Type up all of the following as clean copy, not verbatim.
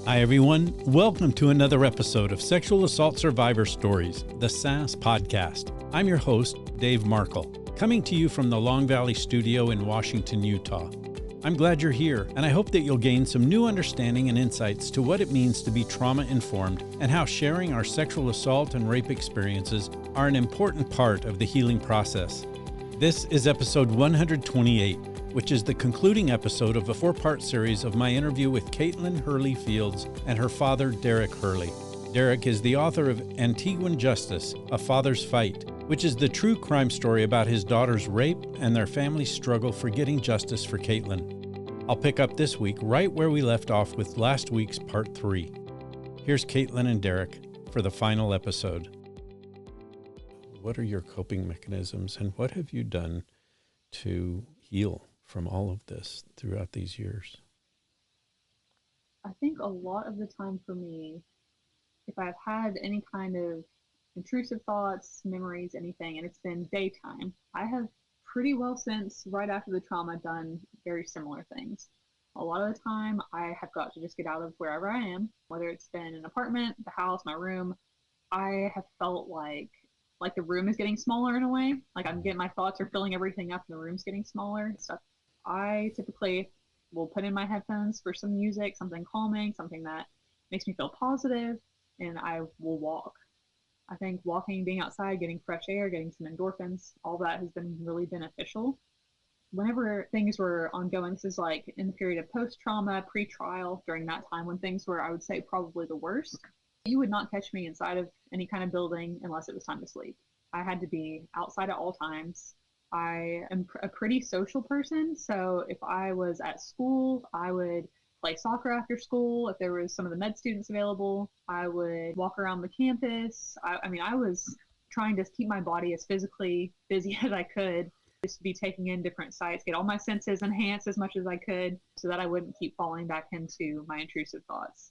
Hi, everyone. Welcome to another episode of Sexual Assault Survivor Stories, the SAS podcast. I'm your host, Dave Markel, coming to you from the Long Valley Studio in Washington, Utah. I'm glad you're here, and I hope that you'll gain some new understanding and insights to what it means to be trauma-informed and how sharing our sexual assault and rape experiences are an important part of the healing process. This is episode 128, which is the concluding episode of a four-part series of my interview with Kaitlin Hurley-Fields and her father, Derrick Hurley. Derrick is the author of Antiguan Justice, A Father's Fight, which is the true crime story about his daughter's rape and their family's struggle for getting justice for Kaitlin. I'll pick up this week right where we left off with last week's part 3. Here's Kaitlin and Derrick for the final episode. What are your coping mechanisms, and what have you done to heal from all of this throughout these years? I think a lot of the time for me, if I've had any kind of intrusive thoughts, memories, anything, and it's been daytime, I have pretty well since right after the trauma done very similar things. A lot of the time I have got to just get out of wherever I am, whether it's been an apartment, the house, my room. I have felt like the room is getting smaller in a way. Like my thoughts are filling everything up and the room's getting smaller and stuff. I typically will put in my headphones for some music, something calming, something that makes me feel positive, and I will walk. I think walking, being outside, getting fresh air, getting some endorphins, all that has been really beneficial. Whenever things were ongoing, this is like in the period of post-trauma, pre-trial, during that time when things were, I would say, probably the worst. You would not catch me inside of any kind of building unless it was time to sleep. I had to be outside at all times. I am a pretty social person, so if I was at school, I would play soccer after school. If there was some of the med students available, I would walk around the campus. I was trying to keep my body as physically busy as I could, just be taking in different sights, get all my senses enhanced as much as I could so that I wouldn't keep falling back into my intrusive thoughts.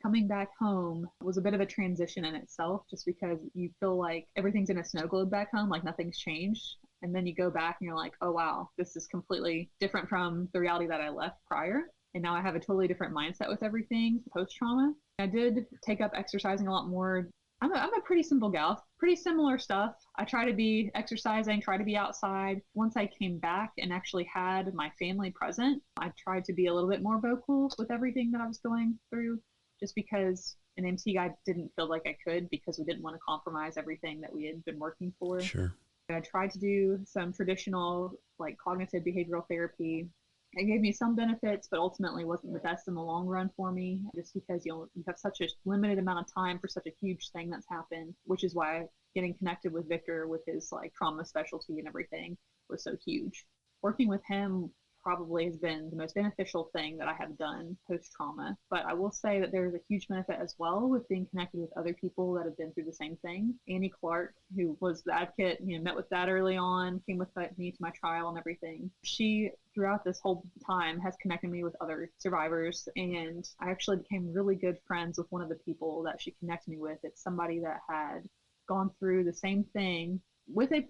Coming back home was a bit of a transition in itself, just because you feel like everything's in a snow globe back home, like nothing's changed. And then you go back and you're like, oh, wow, this is completely different from the reality that I left prior. And now I have a totally different mindset with everything post-trauma. I did take up exercising a lot more. I'm a pretty simple gal, pretty similar stuff. I try to be exercising, try to be outside. Once I came back and actually had my family present, I tried to be a little bit more vocal with everything that I was going through, just because in Antigua I didn't feel like I could, because we didn't want to compromise everything that we had been working for. Sure. I tried to do some traditional like cognitive behavioral therapy. It gave me some benefits, but ultimately wasn't the best in the long run for me, just because you have such a limited amount of time for such a huge thing that's happened, which is why getting connected with Victor with his like trauma specialty and everything was so huge. Working with him probably has been the most beneficial thing that I have done post-trauma. But I will say that there's a huge benefit as well with being connected with other people that have been through the same thing. Annie Clark, who was the advocate, met with Dad early on, came with me to my trial and everything. She, throughout this whole time, has connected me with other survivors, and I actually became really good friends with one of the people that she connected me with. It's somebody that had gone through the same thing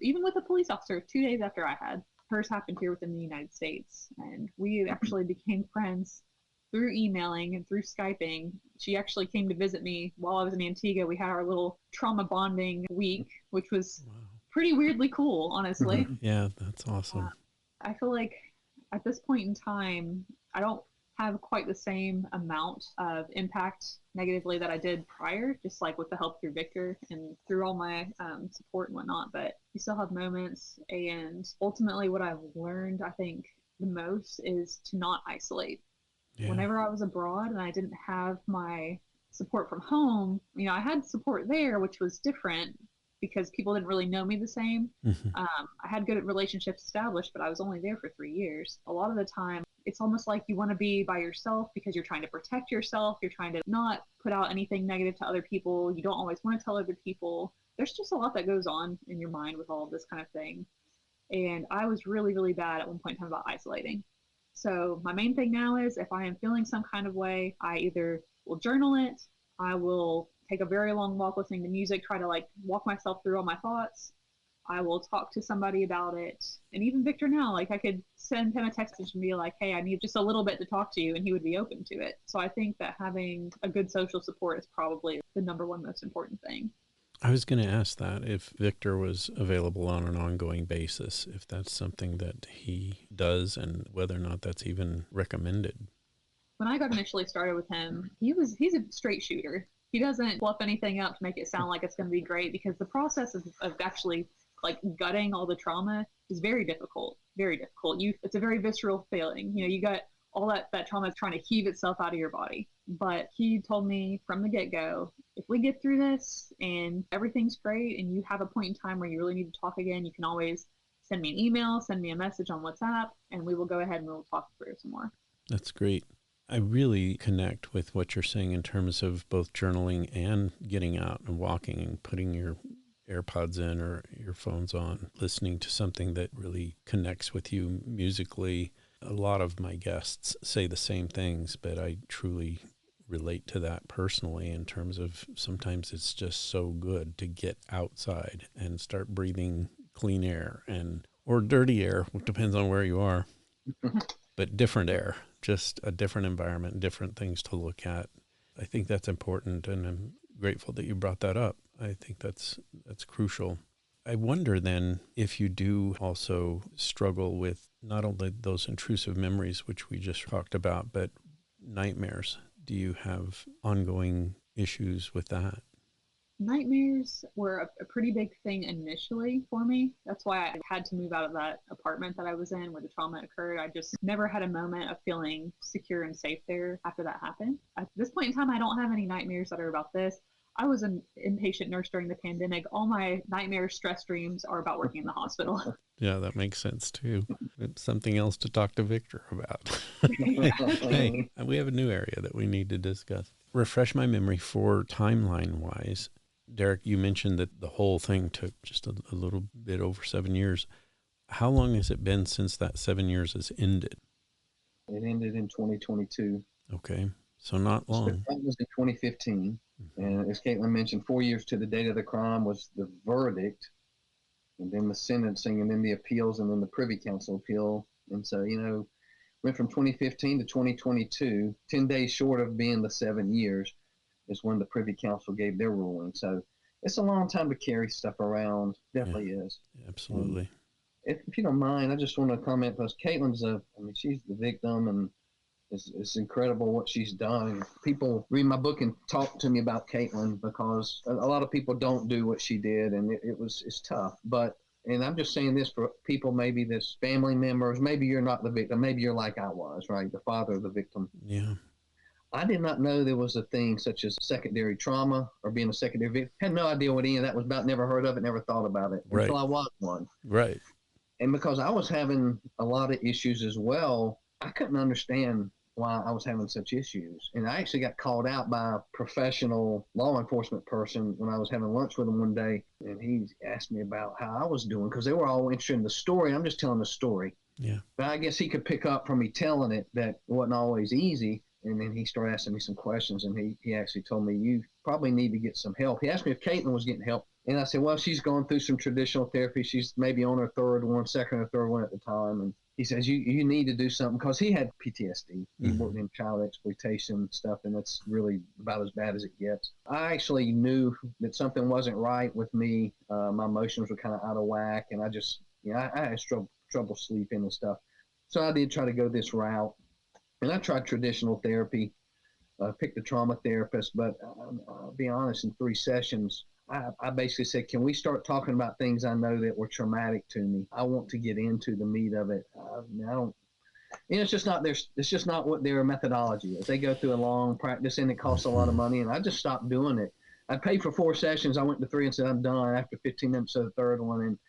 even with a police officer 2 days after I had. Hers happened here within the United States, and we actually became friends through emailing and through Skyping. She actually came to visit me while I was in Antigua. We had our little trauma bonding week, which was pretty weirdly cool, honestly. Yeah, that's awesome. I feel like at this point in time, I don't have quite the same amount of impact negatively that I did prior, just like with the help through Victor and through all my support and whatnot, but you still have moments. And ultimately what I've learned, I think the most, is to not isolate. Yeah. Whenever I was abroad and I didn't have my support from home, I had support there, which was different because people didn't really know me the same. I had good relationships established, but I was only there for 3 years. A lot of the time, it's almost like you want to be by yourself because you're trying to protect yourself. You're trying to not put out anything negative to other people. You don't always want to tell other people. There's just a lot that goes on in your mind with all of this kind of thing. And I was really, really bad at one point in time about isolating. So my main thing now is if I am feeling some kind of way, I either will journal it, I will take a very long walk listening to music, try to like walk myself through all my thoughts. I will talk to somebody about it. And even Victor now, like I could send him a text and be like, hey, I need just a little bit to talk to you, and he would be open to it. So I think that having a good social support is probably the number one most important thing. I was going to ask that if Victor was available on an ongoing basis, if that's something that he does and whether or not that's even recommended. When I got initially started with him, he's a straight shooter. He doesn't fluff anything up to make it sound like it's going to be great, because the process of actually like gutting all the trauma is very difficult, very difficult. It's a very visceral feeling. You know, you got all that trauma trying to heave itself out of your body. But he told me from the get-go, if we get through this and everything's great and you have a point in time where you really need to talk again, you can always send me an email, send me a message on WhatsApp, and we will go ahead and we'll talk through some more. That's great. I really connect with what you're saying in terms of both journaling and getting out and walking and putting your AirPods in or your phones on, listening to something that really connects with you musically. A lot of my guests say the same things, but I truly relate to that personally in terms of sometimes it's just so good to get outside and start breathing clean air or dirty air, it depends on where you are, but different air, just a different environment, different things to look at. I think that's important, and I'm grateful that you brought that up. I think that's crucial. I wonder then if you do also struggle with not only those intrusive memories, which we just talked about, but nightmares. Do you have ongoing issues with that? Nightmares were a pretty big thing initially for me. That's why I had to move out of that apartment that I was in where the trauma occurred. I just never had a moment of feeling secure and safe there after that happened. At this point in time, I don't have any nightmares that are about this. I was an inpatient nurse during the pandemic. All my nightmare stress dreams are about working in the hospital. Yeah, that makes sense too. It's something else to talk to Victor about. Hey, we have a new area that we need to discuss. Refresh my memory for timeline-wise. Derrick, you mentioned that the whole thing took just a little bit over 7 years. How long has it been since that 7 years has ended? It ended in 2022. Okay, so not long. That was in 2015. And as Kaitlin mentioned, 4 years to the date of the crime was the verdict, and then the sentencing, and then the appeals, and then the Privy Council appeal. And so, went from 2015 to 2022, 10 days short of being the 7 years is when the Privy Council gave their ruling. So it's a long time to carry stuff around. Definitely is. Absolutely. If you don't mind, I just want to comment, because Kaitlin's she's the victim, and it's incredible what she's done. People read my book and talk to me about Kaitlin, because a lot of people don't do what she did, and it's tough. And I'm just saying this for people, maybe this family members, maybe you're not the victim, maybe you're like I was, right? The father of the victim. Yeah. I did not know there was a thing such as secondary trauma or being a secondary victim. Had no idea what any of that was about, never heard of it, never thought about it until I was one. Right. And because I was having a lot of issues as well, I couldn't understand why I was having such issues. And I actually got called out by a professional law enforcement person when I was having lunch with him one day. And he asked me about how I was doing, because they were all interested in the story. I'm just telling the story. Yeah. But I guess he could pick up from me telling it that it wasn't always easy. And then he started asking me some questions, and he actually told me, you probably need to get some help. He asked me if Kaitlin was getting help. And I said, well, she's going through some traditional therapy. She's maybe on her second or third one at the time. And he says, you need to do something, because he had PTSD. He worked in child exploitation stuff, and that's really about as bad as it gets. I actually knew that something wasn't right with me. My emotions were kind of out of whack, and I just, I had trouble sleeping and stuff. So I did try to go this route. And I tried traditional therapy, picked a trauma therapist, but I'll be honest, in 3 sessions, I basically said, can we start talking about things I know that were traumatic to me? I want to get into the meat of it. I don't, it's just not what their methodology is. They go through a long practice, and it costs a lot of money, and I just stopped doing it. I paid for 4 sessions. I went to 3 and said, I'm done after 15 minutes of the third one. And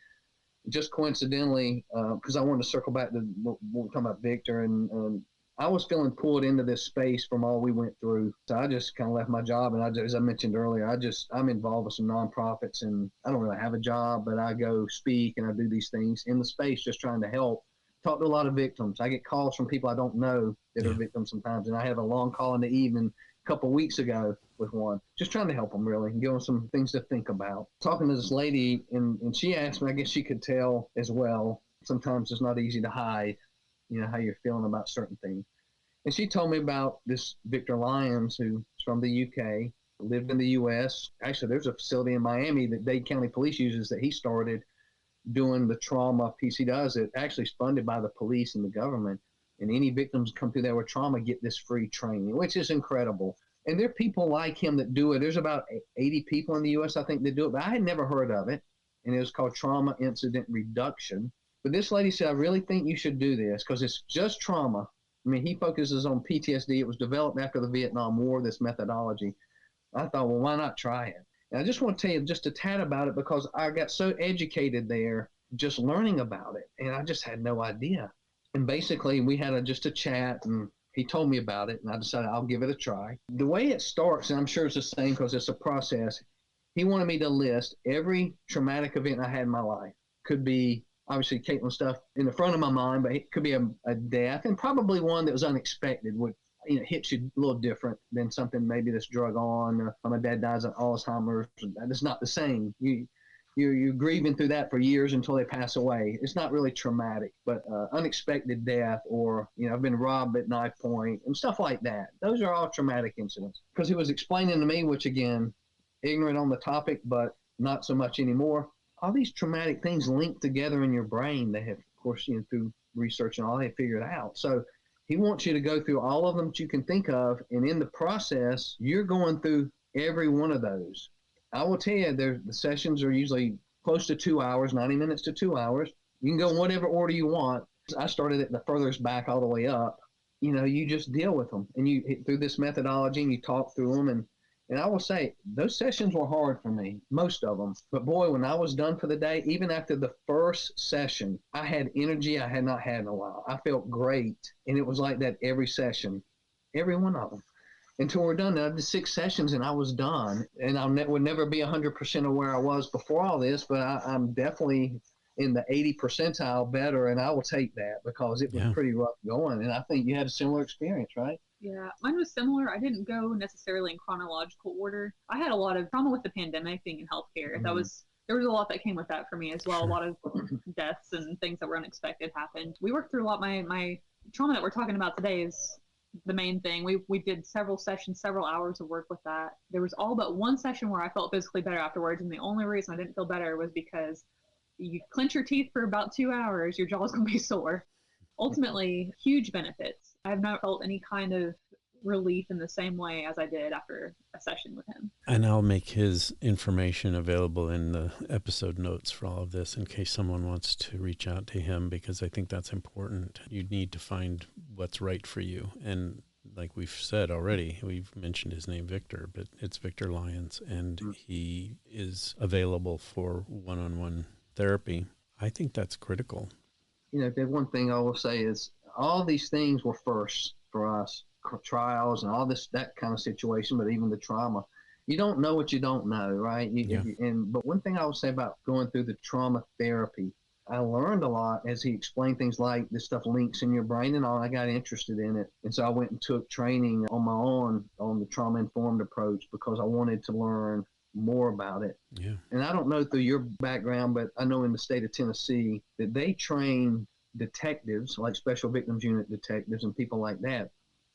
just coincidentally, because I wanted to circle back to what we're talking about Victor, and I was feeling pulled into this space from all we went through. So I just kind of left my job. And as I mentioned earlier, I'm involved with some nonprofits, and I don't really have a job, but I go speak and I do these things in the space, just trying to help. Talk to a lot of victims. I get calls from people I don't know that are victims sometimes. And I have a long call in the evening couple of weeks ago with one, just trying to help them really and give them some things to think about. Talking to this lady, and she asked me, I guess she could tell as well. Sometimes it's not easy to hide, how you're feeling about certain things. And she told me about this Victor Lyons, who's from the UK, lived in the US. Actually, there's a facility in Miami that Dade County Police uses that he started doing the trauma piece he does. It actually is funded by the police and the government. And any victims come through there with trauma get this free training, which is incredible. And there are people like him that do it. There's about 80 people in the U.S., I think, that do it, but I had never heard of it. And it was called Trauma Incident Reduction. But this lady said, I really think you should do this because it's just trauma. I mean, he focuses on PTSD. It was developed after the Vietnam War, this methodology. I thought, well, why not try it? And I just want to tell you just a tad about it because I got so educated there just learning about it. And I just had no idea. And basically, we had just a chat, and he told me about it, and I decided I'll give it a try. The way it starts, and I'm sure it's the same because it's a process, he wanted me to list every traumatic event I had in my life. Could be, obviously, Kaitlin stuff in the front of my mind, but it could be a death, and probably one that was unexpected, would hit you a little different than something maybe that's drug on, or my dad dies of Alzheimer's. It's not the same. You're grieving through that for years until they pass away. It's not really traumatic, but unexpected death, or, I've been robbed at knife point and stuff like that. Those are all traumatic incidents. Because he was explaining to me, which again, ignorant on the topic, but not so much anymore, all these traumatic things linked together in your brain. They have, of course, through research and all, they figured out. So he wants you to go through all of them that you can think of. And in the process, you're going through every one of those. I will tell you, the sessions are usually close to 2 hours, 90 minutes to 2 hours. You can go in whatever order you want. I started at the furthest back all the way up. You just deal with them. And you through this methodology, and you talk through them. And I will say, those sessions were hard for me, most of them. But boy, when I was done for the day, even after the first session, I had energy I had not had in a while. I felt great. And it was like that every session, every one of them. Until we're done. I did 6 sessions and I was done. And I would never be 100% of where I was before all this, but I'm definitely in the 80 percentile better, and I will take that because it was pretty rough going. And I think you had a similar experience, right? Yeah, mine was similar. I didn't go necessarily in chronological order. I had a lot of trauma with the pandemic, being in healthcare. Mm-hmm. There was a lot that came with that for me as well. Sure. A lot of deaths and things that were unexpected happened. We worked through a lot. My trauma that we're talking about today is the main thing. We did several sessions, several hours of work with that. There was all but one session where I felt physically better afterwards, and the only reason I didn't feel better was because you clench your teeth for about 2 hours, your jaw's going to be sore. Ultimately, huge benefits. I have not felt any kind of relief in the same way as I did after a session with him. And I'll make his information available in the episode notes for all of this in case someone wants to reach out to him, because I think that's important. You need to find what's right for you. And like we've said already, we've mentioned his name, Victor, but it's Victor Lyons, and he is available for one-on-one therapy. I think that's critical. The one thing I will say is all these things were first for us. Trials and all this, that kind of situation, but even the trauma, you don't know what you don't know, right? But one thing I will say about going through the trauma therapy, I learned a lot as he explained things like this stuff links in your brain and all. I got interested in it, and so I went and took training on my own on the trauma informed approach because I wanted to learn more about it. Yeah. And I don't know through your background, but I know in the state of Tennessee that they train detectives, like special victims unit detectives and people like that,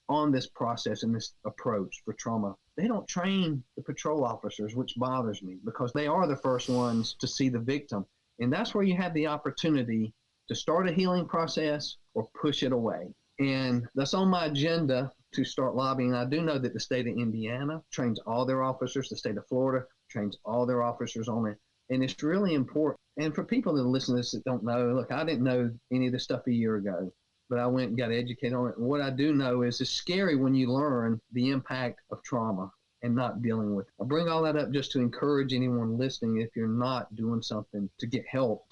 on this process and this approach for trauma. They don't train the patrol officers, which bothers me because they are the first ones to see the victim. And that's where you have the opportunity to start a healing process or push it away. And that's on my agenda to start lobbying. I do know that the state of Indiana trains all their officers. The state of Florida trains all their officers on it. And it's really important. And for people that listen to this that don't know, look, I didn't know any of this stuff a year ago, but I went and got educated on it. And what I do know is it's scary when you learn the impact of trauma and not dealing with it. I bring all that up just to encourage anyone listening, if you're not doing something to get help,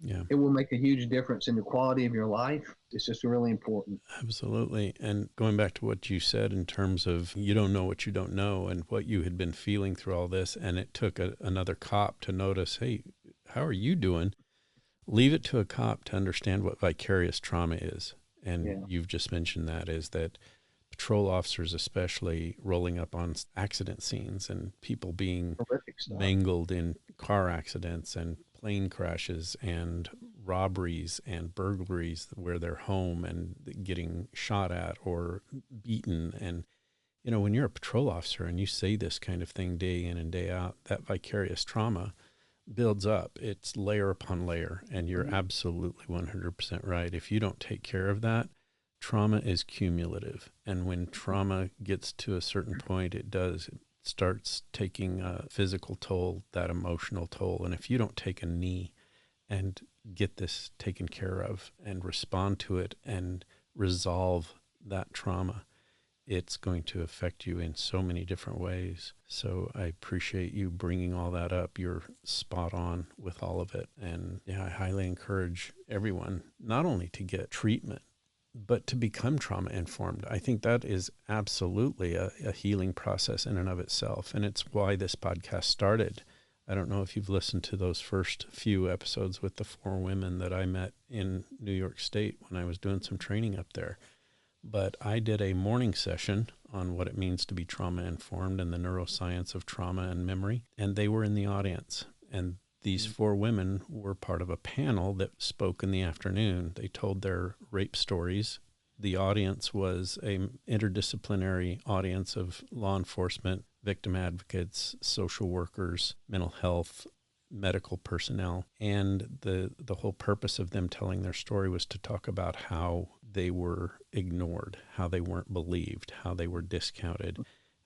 Yeah. It will make a huge difference in the quality of your life. It's just really important. Absolutely. And going back to what you said in terms of you don't know what you don't know and what you had been feeling through all this, and it took another cop to notice, hey, how are you doing? Leave it to a cop to understand what vicarious trauma is. And you've just mentioned that, is that patrol officers especially rolling up on accident scenes and people being mangled in car accidents and plane crashes and robberies and burglaries where they're home and getting shot at or beaten. And, you know, when you're a patrol officer and you say this kind of thing day in and day out, that vicarious trauma builds up. It's layer upon layer. And you're absolutely 100% right. If you don't take care of that, trauma is cumulative. And when trauma gets to a certain point, it starts taking a physical toll, that emotional toll. And if you don't take a knee and get this taken care of and respond to it and resolve that trauma, it's going to affect you in so many different ways. So I appreciate you bringing all that up. You're spot on with all of it. And yeah, I highly encourage everyone not only to get treatment, but to become trauma informed. I think that is absolutely a healing process in and of itself. And it's why this podcast started. I don't know if you've listened to those first few episodes with the 4 women that I met in New York State when I was doing some training up there. But I did a morning session on what it means to be trauma informed and the neuroscience of trauma and memory. And they were in the audience. And these 4 women were part of a panel that spoke in the afternoon. They told their rape stories. The audience was an interdisciplinary audience of law enforcement, victim advocates, social workers, mental health, medical personnel. And the whole purpose of them telling their story was to talk about how they were ignored, how they weren't believed, how they were discounted,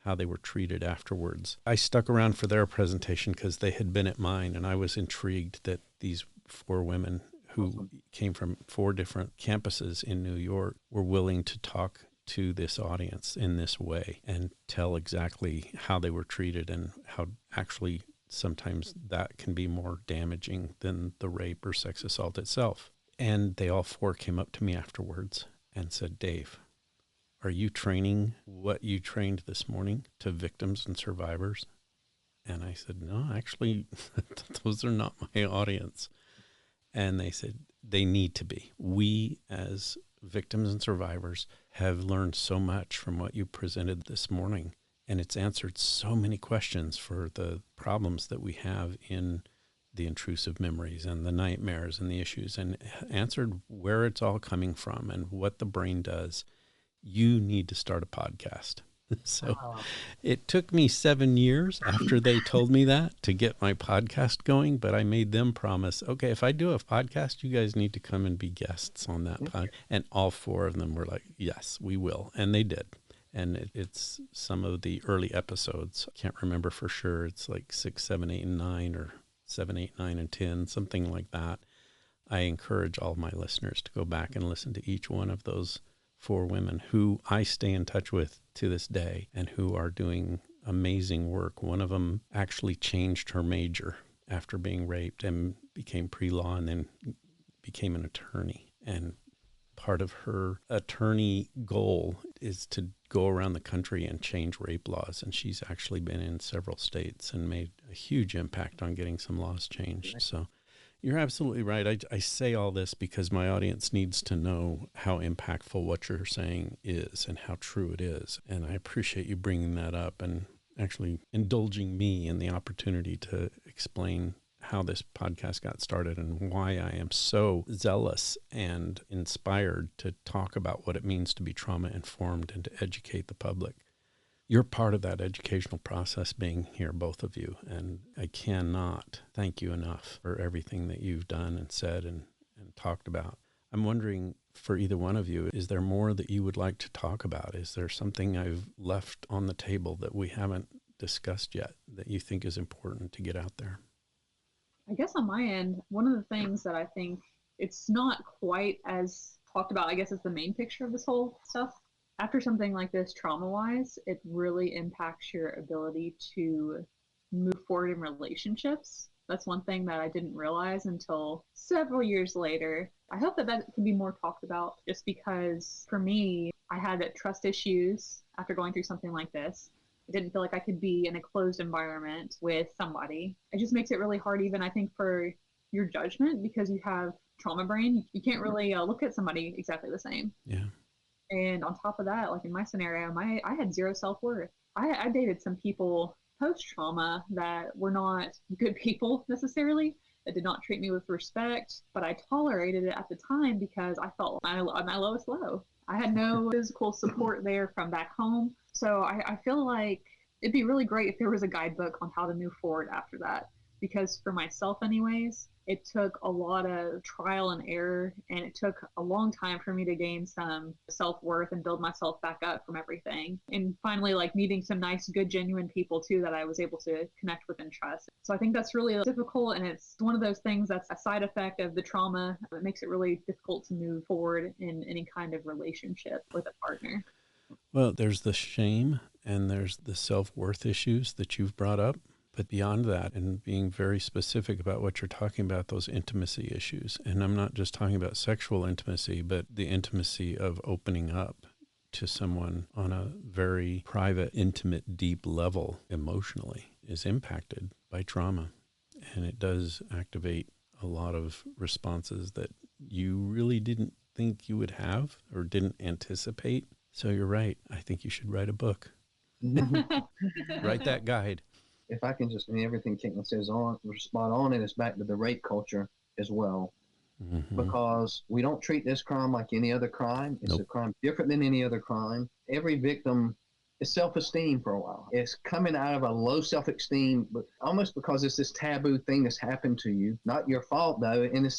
how they were treated afterwards. I stuck around for their presentation because they had been at mine, and I was intrigued that these 4 women who came from 4 different campuses in New York were willing to talk to this audience in this way and tell exactly how they were treated and how actually sometimes that can be more damaging than the rape or sex assault itself. And they all 4 came up to me afterwards and said, "Dave, are you training what you trained this morning to victims and survivors?" And I said, "No, actually, those are not my audience." And they said, "They need to be. We as victims and survivors have learned so much from what you presented this morning. And it's answered so many questions for the problems that we have in the intrusive memories and the nightmares and the issues, and answered where it's all coming from and what the brain does. You need to start a podcast." So it took me 7 years after they told me that to get my podcast going, but I made them promise, okay, if I do a podcast, you guys need to come and be guests on that podcast. And all 4 of them were like, yes, we will. And they did. And it's some of the early episodes. I can't remember for sure. It's like 6, 7, 8, and 9, or 7, 8, 9, and 10, something like that. I encourage all my listeners to go back and listen to each one of those 4 women who I stay in touch with to this day and who are doing amazing work. One of them actually changed her major after being raped and became pre-law and then became an attorney. And part of her attorney goal is to go around the country and change rape laws. And she's actually been in several states and made a huge impact on getting some laws changed. So you're absolutely right. I say all this because my audience needs to know how impactful what you're saying is and how true it is. And I appreciate you bringing that up and actually indulging me in the opportunity to explain how this podcast got started and why I am so zealous and inspired to talk about what it means to be trauma informed and to educate the public. You're part of that educational process being here, both of you, and I cannot thank you enough for everything that you've done and said and talked about. I'm wondering, for either one of you, is there more that you would like to talk about? Is there something I've left on the table that we haven't discussed yet that you think is important to get out there? I guess on my end, one of the things that I think it's not quite as talked about, I guess, is the main picture of this whole stuff. After something like this, trauma-wise, it really impacts your ability to move forward in relationships. That's one thing that I didn't realize until several years later. I hope that can be more talked about, just because for me, I had trust issues after going through something like this. I didn't feel like I could be in a closed environment with somebody. It just makes it really hard, even I think, for your judgment, because you have trauma brain. You can't really look at somebody exactly the same. Yeah. And on top of that, like in my scenario, I had zero self-worth. I dated some people post-trauma that were not good people necessarily, that did not treat me with respect, but I tolerated it at the time because I felt my lowest low. I had no physical support there from back home. So I feel like it'd be really great if there was a guidebook on how to move forward after that. Because for myself, anyways, it took a lot of trial and error, and it took a long time for me to gain some self-worth and build myself back up from everything. And finally, like meeting some nice, good, genuine people too that I was able to connect with and trust. So I think that's really difficult, and it's one of those things that's a side effect of the trauma that makes it really difficult to move forward in any kind of relationship with a partner. Well, there's the shame and there's the self-worth issues that you've brought up. But beyond that, and being very specific about what you're talking about, those intimacy issues, and I'm not just talking about sexual intimacy, but the intimacy of opening up to someone on a very private, intimate, deep level emotionally is impacted by trauma. And it does activate a lot of responses that you really didn't think you would have or didn't anticipate. So you're right. I think you should write a book. Write that guide. If I can just, I mean, everything Kaitlin says on, we're spot on, and it's back to the rape culture as well. Mm-hmm. Because we don't treat this crime like any other crime. It's a crime different than any other crime. Every victim is self-esteem for a while. It's coming out of a low self-esteem, but almost because it's this taboo thing that's happened to you. Not your fault though. And it's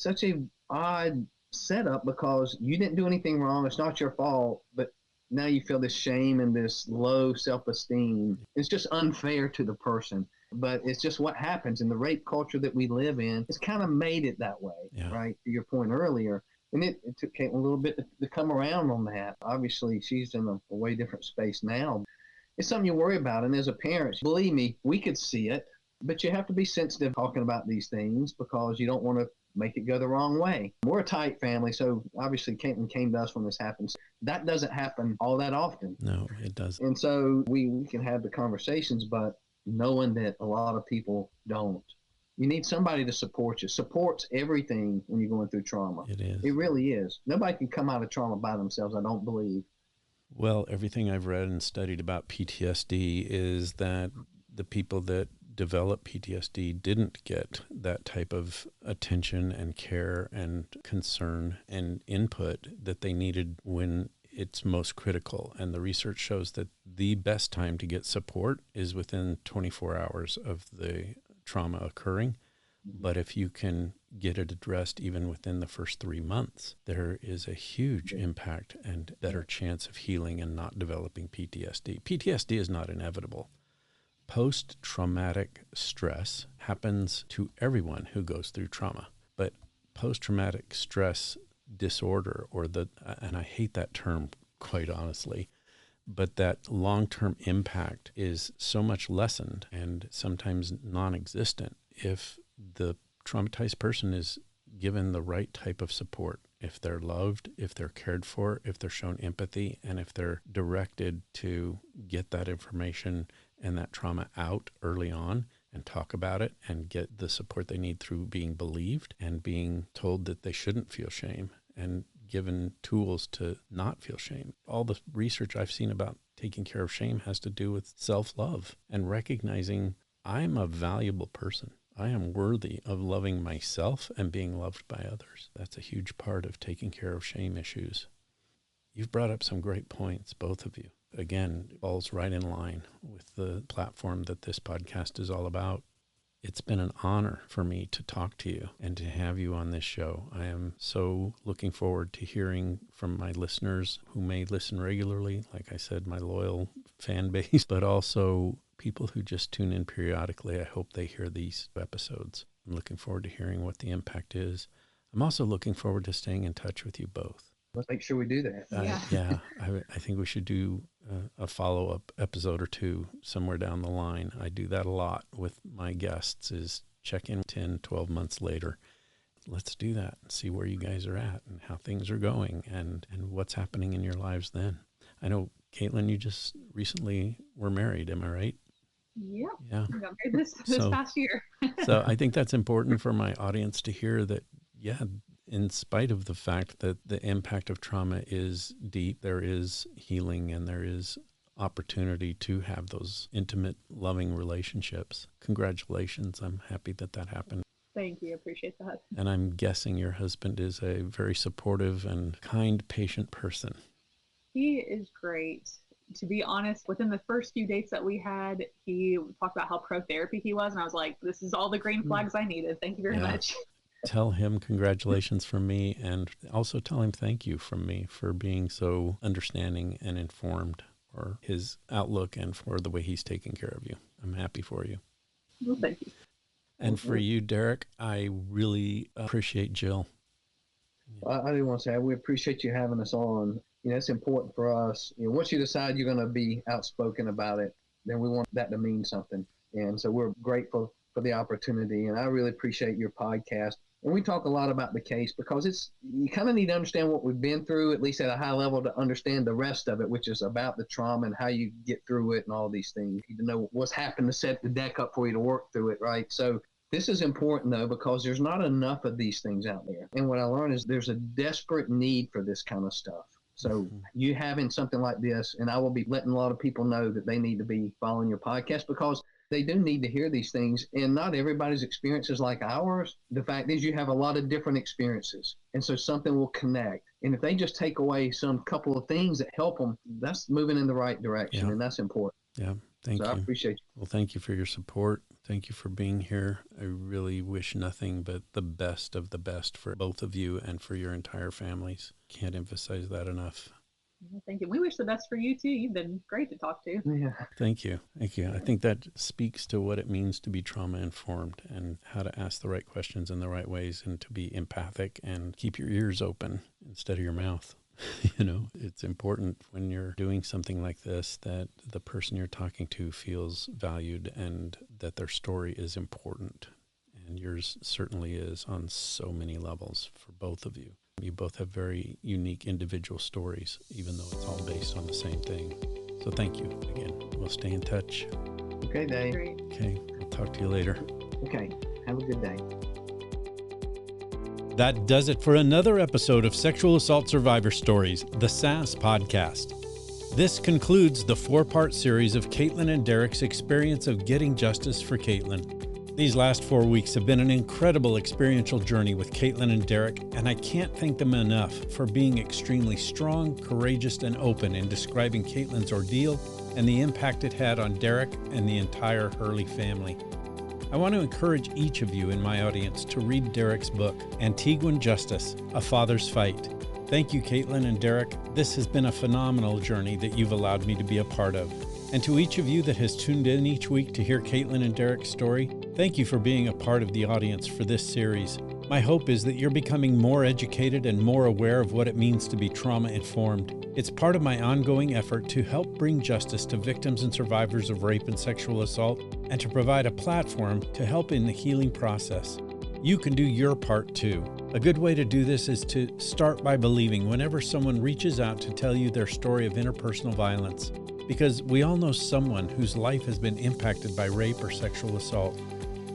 such a odd setup because you didn't do anything wrong. It's not your fault, but now you feel this shame and this low self-esteem. It's just unfair to the person, but it's just what happens in the rape culture that we live in. It's kind of made it that way, right? To your point earlier. And it took Kaitlin a little bit to come around on that. Obviously, she's in a way different space now. It's something you worry about. And as a parent, believe me, we could see it, but you have to be sensitive talking about these things because you don't want to make it go the wrong way. We're a tight family, so obviously Kaitlin came to us when this happens. That doesn't happen all that often. No, it doesn't. And so we can have the conversations, but knowing that a lot of people don't. You need somebody to support you. Support's everything when you're going through trauma. It is. It really is. Nobody can come out of trauma by themselves, I don't believe. Well, everything I've read and studied about PTSD is that the people that develop PTSD didn't get that type of attention and care and concern and input that they needed when it's most critical. And the research shows that the best time to get support is within 24 hours of the trauma occurring. But if you can get it addressed even within the first 3 months, there is a huge impact and better chance of healing and not developing PTSD. PTSD is not inevitable. Post-traumatic stress happens to everyone who goes through trauma, but post-traumatic stress disorder, and I hate that term quite honestly, but that long-term impact is so much lessened and sometimes non-existent if the traumatized person is given the right type of support, if they're loved, if they're cared for, if they're shown empathy, and if they're directed to get that information and that trauma out early on and talk about it and get the support they need through being believed and being told that they shouldn't feel shame and given tools to not feel shame. All the research I've seen about taking care of shame has to do with self-love and recognizing I'm a valuable person. I am worthy of loving myself and being loved by others. That's a huge part of taking care of shame issues. You've brought up some great points, both of you. Again, it falls right in line with the platform that this podcast is all about. It's been an honor for me to talk to you and to have you on this show. I am so looking forward to hearing from my listeners who may listen regularly, like I said, my loyal fan base, but also people who just tune in periodically. I hope they hear these episodes. I'm looking forward to hearing what the impact is. I'm also looking forward to staying in touch with you both. Let's make sure we do that. I think we should do a follow-up episode or two somewhere down the line. I do that a lot with my guests, is check in 10, 12 months later. Let's do that and see where you guys are at and how things are going and what's happening in your lives then. I know, Kaitlin, you just recently were married, am I right? Yep. Yeah. I got married this past year. So I think that's important for my audience to hear that, in spite of the fact that the impact of trauma is deep, there is healing and there is opportunity to have those intimate, loving relationships. Congratulations. I'm happy that that happened. Thank you. Appreciate that. And I'm guessing your husband is a very supportive and kind, patient person. He is great. To be honest, within the first few dates that we had, he talked about how pro-therapy he was. And I was like, this is all the green flags I needed. Thank you very much. Tell him congratulations from me, and also tell him thank you from me for being so understanding and informed for his outlook and for the way he's taking care of you. I'm happy for you. Well, thank you. And for you, Derrick, I really appreciate Jill. I do want to say we appreciate you having us on. It's important for us. Once you decide you're going to be outspoken about it, then we want that to mean something. And so we're grateful for the opportunity. And I really appreciate your podcast. And we talk a lot about the case because you kind of need to understand what we've been through, at least at a high level, to understand the rest of it, which is about the trauma and how you get through it and all these things. You need to know what's happened to set the deck up for you to work through it, right? So this is important, though, because there's not enough of these things out there. And what I learned is there's a desperate need for this kind of stuff. So you having something like this, and I will be letting a lot of people know that they need to be following your podcast because they do need to hear these things. And not everybody's experience is like ours. The fact is you have a lot of different experiences. And so something will connect. And if they just take away some couple of things that help them, that's moving in the right direction. And that's important. Yeah. Thank you. I appreciate you. Well, thank you for your support. Thank you for being here. I really wish nothing but the best of the best for both of you and for your entire families. Can't emphasize that enough. Thank you. We wish the best for you too. You've been great to talk to. Yeah. Thank you. Thank you. I think that speaks to what it means to be trauma informed and how to ask the right questions in the right ways and to be empathic and keep your ears open instead of your mouth. It's important when you're doing something like this that the person you're talking to feels valued and that their story is important. And yours certainly is on so many levels for both of you. You both have very unique individual stories, even though it's all based on the same thing. So thank you again. We'll stay in touch. Okay, Dave. Great. Okay. I'll talk to you later. Okay. Have a good day. That does it for another episode of Sexual Assault Survivor Stories, the SAS podcast. This concludes the 4-part series of Kaitlin and Derrick's experience of getting justice for Kaitlin. These last 4 weeks have been an incredible experiential journey with Kaitlin and Derrick, and I can't thank them enough for being extremely strong, courageous, and open in describing Kaitlin's ordeal and the impact it had on Derrick and the entire Hurley family. I want to encourage each of you in my audience to read Derrick's book, Antiguan Justice, A Father's Fight. Thank you, Kaitlin and Derrick. This has been a phenomenal journey that you've allowed me to be a part of. And to each of you that has tuned in each week to hear Kaitlin and Derrick's story, thank you for being a part of the audience for this series. My hope is that you're becoming more educated and more aware of what it means to be trauma-informed. It's part of my ongoing effort to help bring justice to victims and survivors of rape and sexual assault, and to provide a platform to help in the healing process. You can do your part too. A good way to do this is to start by believing whenever someone reaches out to tell you their story of interpersonal violence, because we all know someone whose life has been impacted by rape or sexual assault.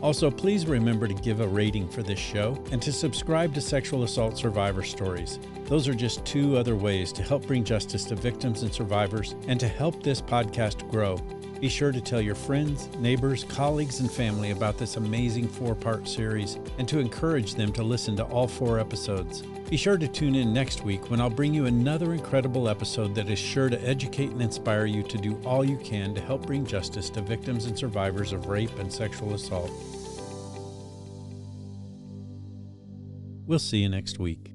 Also, please remember to give a rating for this show and to subscribe to Sexual Assault Survivor Stories. Those are just 2 other ways to help bring justice to victims and survivors and to help this podcast grow. Be sure to tell your friends, neighbors, colleagues, and family about this amazing 4-part series and to encourage them to listen to all 4 episodes. Be sure to tune in next week when I'll bring you another incredible episode that is sure to educate and inspire you to do all you can to help bring justice to victims and survivors of rape and sexual assault. We'll see you next week.